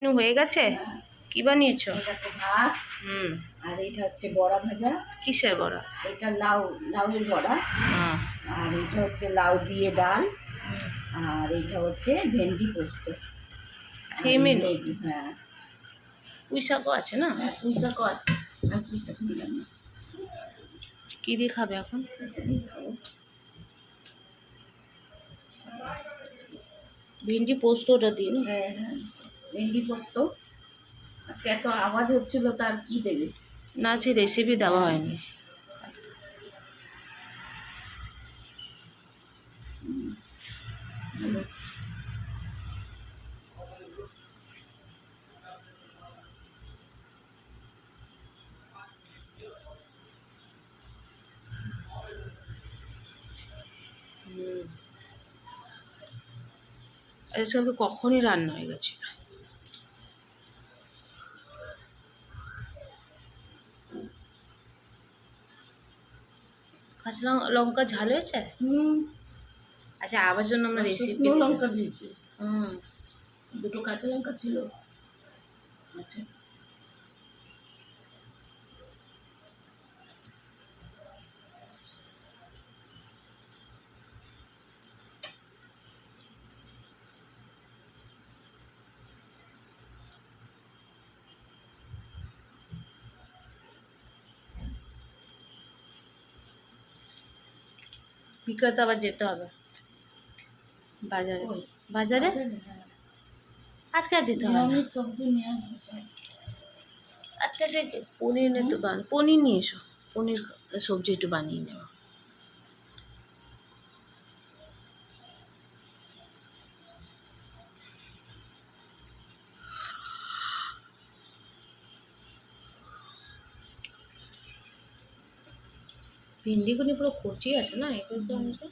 হয়ে গেছে। কি বানিয়েছো? এটা তো ভাত। আর এটা হচ্ছে বড়া ভাজা। কিসের বড়া? এটা লাউয়ের বড়া। আর এটা হচ্ছে লাউ দিয়ে ডাল। আর এটা হচ্ছে ভেন্ডি পোস্ত। লেবু। হ্যাঁ, পুঁই শাকও আছে না? হ্যাঁ, পুঁই শাকও আছে। আমি পুঁই শাক নিলাম না। কি দিয়ে খাবে এখন? এটা দিয়ে খাবো। ভেন্ডি পোস্তটা দিয়ে না? হ্যাঁ হ্যাঁ, ভেন্ডি পোস্ত। আজকে এত আওয়াজ হচ্ছিল, তার কি দেবে? না, আছে রেসিপি দেওয়া হয়নি। এসব কখনই রান্না হয়ে গেছে। কাঁচা লঙ্কা ঝাল হয়েছে। আচ্ছা, আবার জন্য আমরা রেসিপি লঙ্কা দিয়েছি। 2টো কাঁচা লঙ্কা ছিল। আচ্ছা, বিকেলে তো আবার যেতে হবে বাজারে। বাজারে আজকে আর যেতে হবে না। সবজি নিয়ে আসবো। আজকে যে পনির নিয়ে তো পনির নিয়ে এসো। পনির সবজি একটু বানিয়ে নেওয়া। ভিন্ডিগুলি পুরো কচি আছে না, এগুলো তো আমাকে।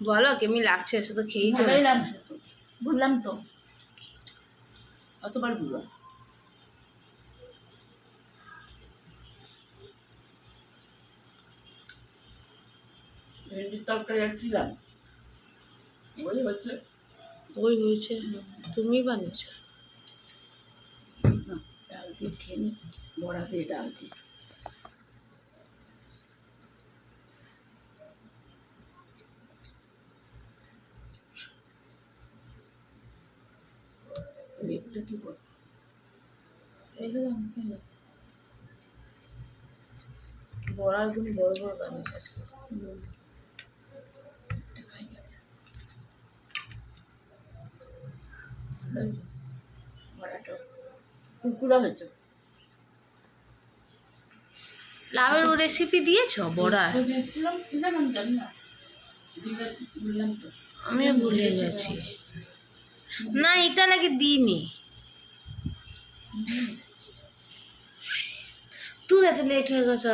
বলো কেমনি লাগছে? শুধু খেয়েই চলে লাগছে তো, বললাম তো, অতবার বলবো। ভেন্ডির তরকারি রাখছিলাম, ওই হচ্ছে। ওই হয়েছে, তুমি বানিয়েছো। ডাল দিয়ে খেয়ে নি, বড়া দিয়ে ডাল দিয়ে। মেঘটা কি কর বড়াগুলো বড় বড় বানিয়েছে। বড়াটা কুকুরা হয়েছে। লাউয়ের রেসিপি দিয়েছো বড়া? দিয়েছিলাম, জানি না, বললাম তো। আমিও ভুলে গেছি। না, এটা নাকি দিইনি। তুই এত লেট হয়ে গেছে,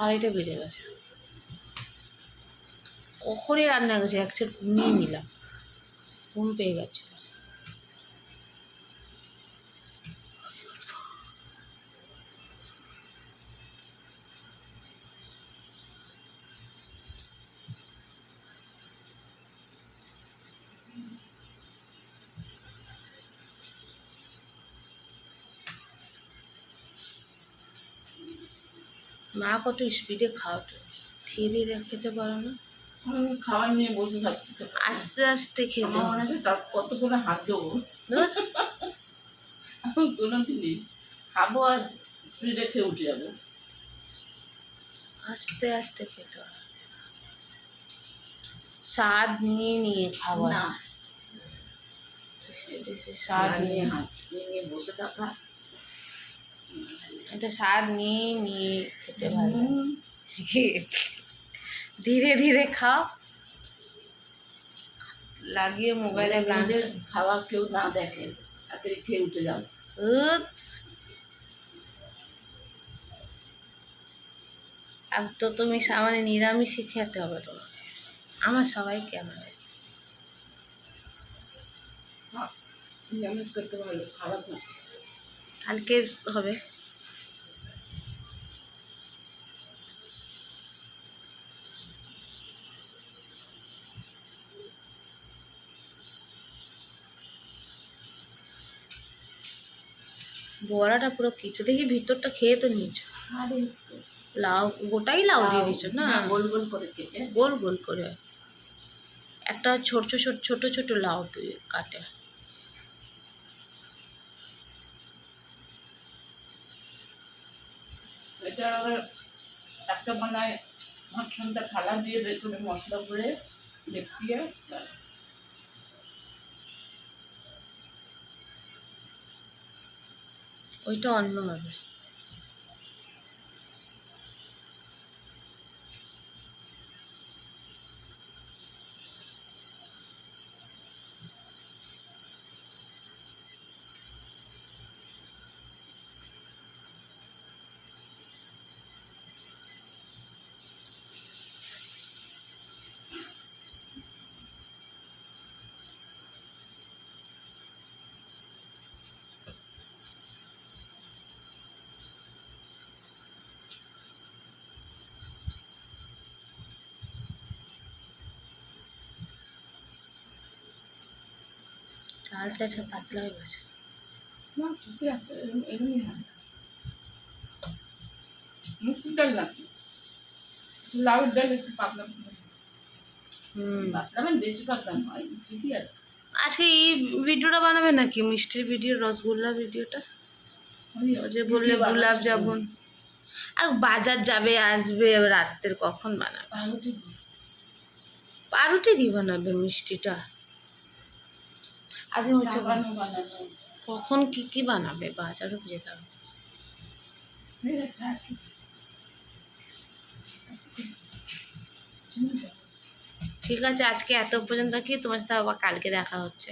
আর এটা বেজে গেছে। কখনই রান্না হয়ে গেছে, একচেট ঘুমিয়ে নিলাম, ঘুম পেয়ে গেছে। মা কত স্পিডে খাও, ধীরে ধীরে খেতে পারো না? খাবার নিয়ে বসে থাকতে, আস্তে আস্তে খেতে হয়। কত করে হাত দেবো কোনো দিনই খাবো আর স্পিডে খেয়ে উঠে যাবো। আস্তে আস্তে খেতে হয়, স্বাদ নিয়ে নিয়ে খাওয়া না, স্বাদ নিয়ে হাত নিয়ে বসে থাকা, এটা স্বাদ নিয়ে নিয়ে খেতে ভালো। ধীরে ধীরে খাও, লাগিয়ে মোবাইলে গান। খাওয়া কেউ না দেখে, তাড়াতাড়ি খেয়ে উঠে যাও। আর তো তুমি সামান্য নিরামিষই খেতে হবে তোমার। আমার সবাইকে আমার নিরামিষ করতে ভালো, খারাপ না। কালকে হবে। বড়াটা পুরো কিছু দেখি ভিতরটা খেয়ে তো নিয়েছো। আরে লাউ গোটাই লাউ দিয়ে দিয়েছো না? গোল গোল করে কেটে। গোল গোল করে একটা ছোট ছোট ছোট ছোট লাউ কাটে। এটা আবার একটা বানায় মাঝখানটা থালা দিয়ে ভেতরে মশলা করে লেপিয়ে, ওইটা অন্য হবে। ডালটা আচ্ছা পাতলা হয়ে গেছে। না ঠিকই আছে, এরমই হয়। মুসুর ডাল লাগে, লাউয়ের ডাল একটু পাতলা পাতলা, মানে বেশি পাতলা হয়, ঠিকই আছে। আজকে এই ভিডিওটা বানাবে নাকি, মিষ্টির ভিডিও, রসগোল্লা ভিডিওটা? ওই যে বললে গোলাপ জামুন। আর বাজার যাবে আসবে, এবার রাত্রের কখন বানাবে? পাউরুটি দিয়ে বানাবে মিষ্টিটা? আজকে হচ্ছে কখন কি কি বানাবে, বাজারও যেতে হবে। ঠিক আছে, আজকে এত পর্যন্ত কি, তোমার সাথে আবার কালকে দেখা হচ্ছে।